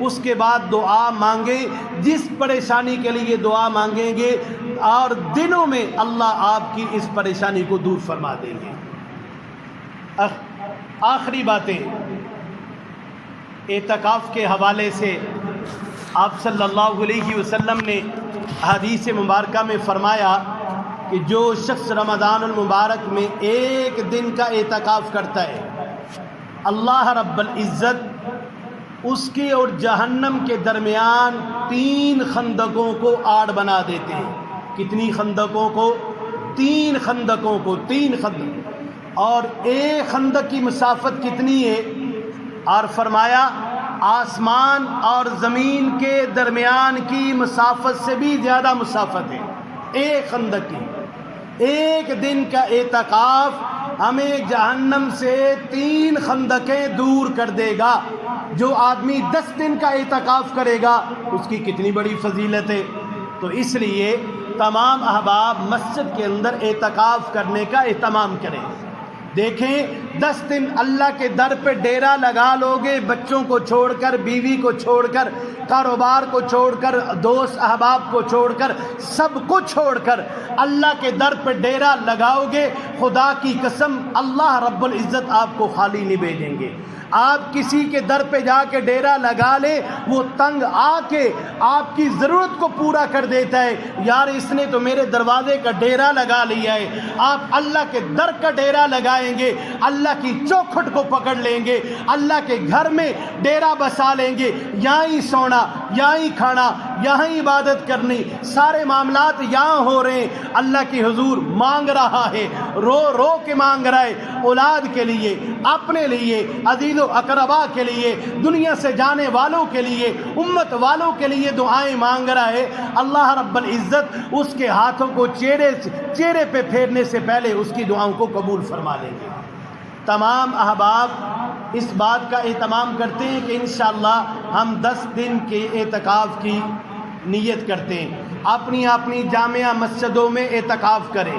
اس کے بعد دعا مانگیں جس پریشانی کے لیے دعا مانگیں گے، اور دنوں میں اللہ آپ کی اس پریشانی کو دور فرما دیں گے۔ آخری باتیں اعتکاف کے حوالے سے آپ صلی اللہ علیہ وسلم نے حدیث مبارکہ میں فرمایا کہ جو شخص رمضان المبارک میں ایک دن کا اعتکاف کرتا ہے، اللہ رب العزت اس کے اور جہنم کے درمیان 3 خندقوں کو آڑ بنا دیتے ہیں۔ کتنی خندقوں کو؟ 3 خندقوں کو، 3 خندق، اور ایک خندق کی مسافت کتنی ہے؟ اور فرمایا آسمان اور زمین کے درمیان کی مسافت سے بھی زیادہ مسافت ہے ایک خندق کی۔ ایک دن کا اعتکاف ہمیں جہنم سے 3 خندقیں دور کر دے گا۔ جو آدمی 10 دن کا اعتکاف کرے گا اس کی کتنی بڑی فضیلت ہے۔ تو اس لیے تمام احباب مسجد کے اندر اعتکاف کرنے کا اہتمام کریں۔ دیکھیں 10 دن اللہ کے در پہ ڈیرا لگا لوگے، بچوں کو چھوڑ کر، بیوی کو چھوڑ کر، کاروبار کو چھوڑ کر، دوست احباب کو چھوڑ کر، سب کو چھوڑ کر اللہ کے در پہ ڈیرا لگاؤ گے، خدا کی قسم اللہ رب العزت آپ کو خالی نہیں بھیجیں گے۔ آپ کسی کے در پہ جا کے ڈیرا لگا لے، وہ تنگ آ کے آپ کی ضرورت کو پورا کر دیتا ہے، یار اس نے تو میرے دروازے کا ڈیرا لگا لیا ہے۔ آپ اللہ کے در کا ڈیرا لگائیں گے، اللہ کی چوکھٹ کو پکڑ لیں گے، اللہ کے گھر میں ڈیرا بسا لیں گے، یہاں ہی سونا، یہاں ہی کھانا، یہاں ہی عبادت کرنی، سارے معاملات یہاں ہو رہے ہیں۔ اللہ کی حضور مانگ رہا ہے، رو رو کے مانگ رہا ہے، اولاد کے لیے، اپنے لیے، عزیز و اقربا کے لیے، دنیا سے جانے والوں کے لیے، امت والوں کے لیے دعائیں مانگ رہا ہے۔ اللہ رب العزت اس کے ہاتھوں کو چہرے پہ پھیرنے سے پہلے اس کی دعاؤں کو قبول فرما لیں گے۔ تمام احباب اس بات کا اہتمام کرتے ہیں کہ انشاءاللہ ہم 10 دن کے اعتکاف کی نیت کرتے ہیں۔ اپنی اپنی جامعہ مسجدوں میں اعتکاف کریں،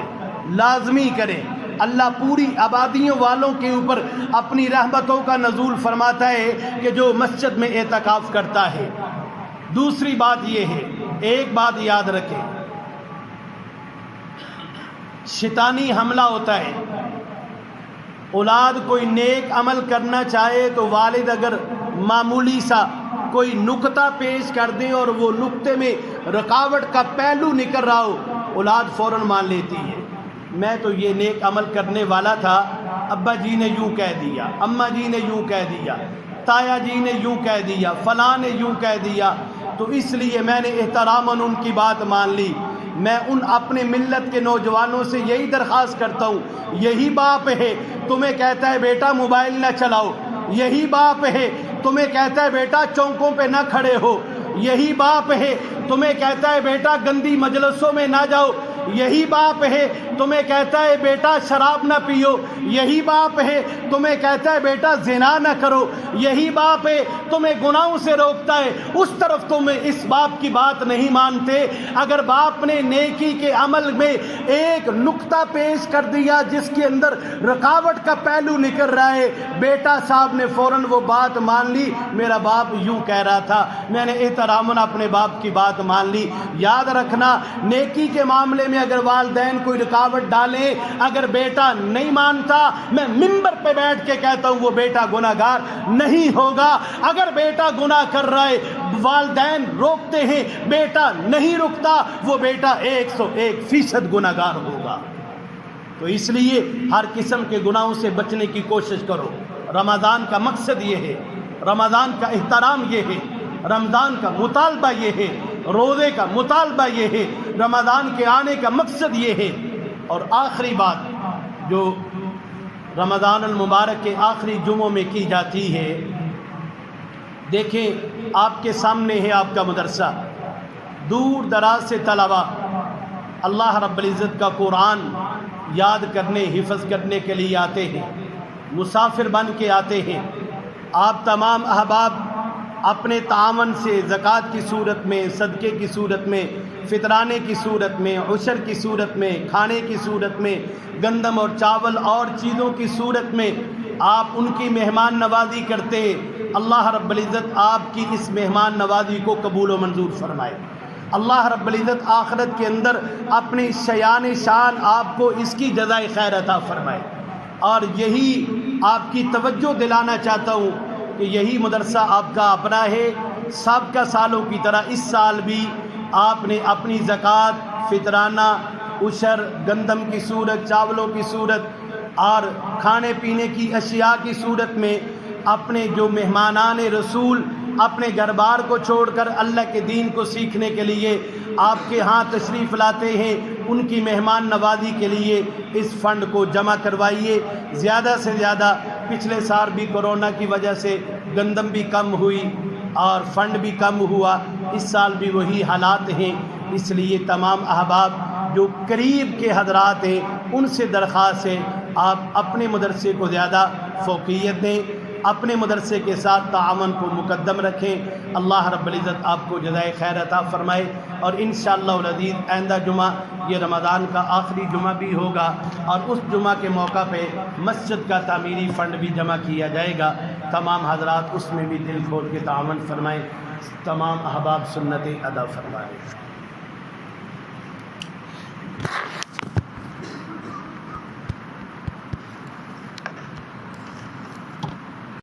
لازمی کریں۔ اللہ پوری آبادیوں والوں کے اوپر اپنی رحمتوں کا نزول فرماتا ہے کہ جو مسجد میں اعتکاف کرتا ہے۔ دوسری بات یہ ہے، ایک بات یاد رکھیں، شیطانی حملہ ہوتا ہے۔ اولاد کوئی نیک عمل کرنا چاہے تو والد اگر معمولی سا کوئی نکتہ پیش کر دیں اور وہ نکتے میں رکاوٹ کا پہلو نکل رہا ہو، اولاد فوراً مان لیتی ہے، میں تو یہ نیک عمل کرنے والا تھا، ابا جی نے یوں کہہ دیا، اماں جی نے یوں کہہ دیا، تایا جی نے یوں کہہ دیا، فلاں نے یوں کہہ دیا، تو اس لیے میں نے احتراماً ان کی بات مان لی۔ میں ان اپنے ملت کے نوجوانوں سے یہی درخواست کرتا ہوں، یہی باپ ہے تمہیں کہتا ہے بیٹا موبائل نہ چلاؤ، یہی باپ ہے تمہیں کہتا ہے بیٹا چوکوں پہ نہ کھڑے ہو، یہی باپ ہے تمہیں کہتا ہے بیٹا گندی مجلسوں میں نہ جاؤ، یہی باپ ہے تمہیں کہتا ہے بیٹا شراب نہ پیو، یہی باپ ہے تمہیں کہتا ہے بیٹا زنا نہ کرو، یہی باپ ہے تمہیں گناہوں سے روکتا ہے، اس طرف تم اس باپ کی بات نہیں مانتے۔ اگر باپ نے نیکی کے عمل میں ایک نکتہ پیش کر دیا جس کے اندر رکاوٹ کا پہلو نکل رہا ہے، بیٹا صاحب نے فوراً وہ بات مان لی، میرا باپ یوں کہہ رہا تھا، میں نے احتراماً اپنے باپ کی بات مان لی۔ یاد رکھنا، نیکی کے معاملے میں اگر والدین کوئی رکاوٹ ڈالیں، اگر بیٹا نہیں مانتا، میں منبر پہ بیٹھ کے کہتا ہوں وہ بیٹا گناہگار نہیں ہوگا۔ اگر بیٹا گناہ کر رہا ہے، والدین روکتے ہیں، بیٹا نہیں رکتا، وہ بیٹا 101% گناہگار ہوگا۔ تو اس لیے ہر قسم کے گناہوں سے بچنے کی کوشش کرو۔ رمضان کا مقصد یہ ہے، رمضان کا احترام یہ ہے، رمضان کا مطالبہ یہ ہے، روزے کا مطالبہ یہ ہے، رمضان کے آنے کا مقصد یہ ہے۔ اور آخری بات جو رمضان المبارک کے آخری جمعوں میں کی جاتی ہے، دیکھیں آپ کے سامنے ہے آپ کا مدرسہ، دور دراز سے طلباء اللہ رب العزت کا قرآن یاد کرنے، حفظ کرنے کے لیے آتے ہیں، مسافر بن کے آتے ہیں۔ آپ تمام احباب اپنے تعاون سے زکوٰۃ کی صورت میں، صدقے کی صورت میں، فطرانے کی صورت میں، عشر کی صورت میں، کھانے کی صورت میں، گندم اور چاول اور چیزوں کی صورت میں آپ ان کی مہمان نوازی کرتے ہیں۔ اللہ رب العزت آپ کی اس مہمان نوازی کو قبول و منظور فرمائے۔ اللہ رب العزت آخرت کے اندر اپنی شیان شان آپ کو اس کی جزائے خیر عطا فرمائے۔ اور یہی آپ کی توجہ دلانا چاہتا ہوں کہ یہی مدرسہ آپ کا اپنا ہے۔ سابقہ سالوں کی طرح اس سال بھی آپ نے اپنی زکوٰۃ، فطرانہ، عشر، گندم کی صورت، چاولوں کی صورت اور کھانے پینے کی اشیاء کی صورت میں اپنے جو مہمانان رسول اپنے گھر بار کو چھوڑ کر اللہ کے دین کو سیکھنے کے لیے آپ کے ہاں تشریف لاتے ہیں، ان کی مہمان نوازی کے لیے اس فنڈ کو جمع کروائیے۔ زیادہ سے زیادہ پچھلے سال بھی کورونا کی وجہ سے گندم بھی کم ہوئی اور فنڈ بھی کم ہوا، اس سال بھی وہی حالات ہیں۔ اس لیے تمام احباب جو قریب کے حضرات ہیں ان سے درخواست ہے آپ اپنے مدرسے کو زیادہ فوقیت دیں، اپنے مدرسے کے ساتھ تعاون کو مقدم رکھیں۔ اللہ رب العزت آپ کو جزائے خیر عطا فرمائے۔ اور انشاءاللہ العزیز آئندہ جمعہ یہ رمضان کا آخری جمعہ بھی ہوگا اور اس جمعہ کے موقع پہ مسجد کا تعمیری فنڈ بھی جمع کیا جائے گا۔ تمام حضرات اس میں بھی دل کھول کے تعاون فرمائیں، تمام احباب سنتیں ادا فرمائیں۔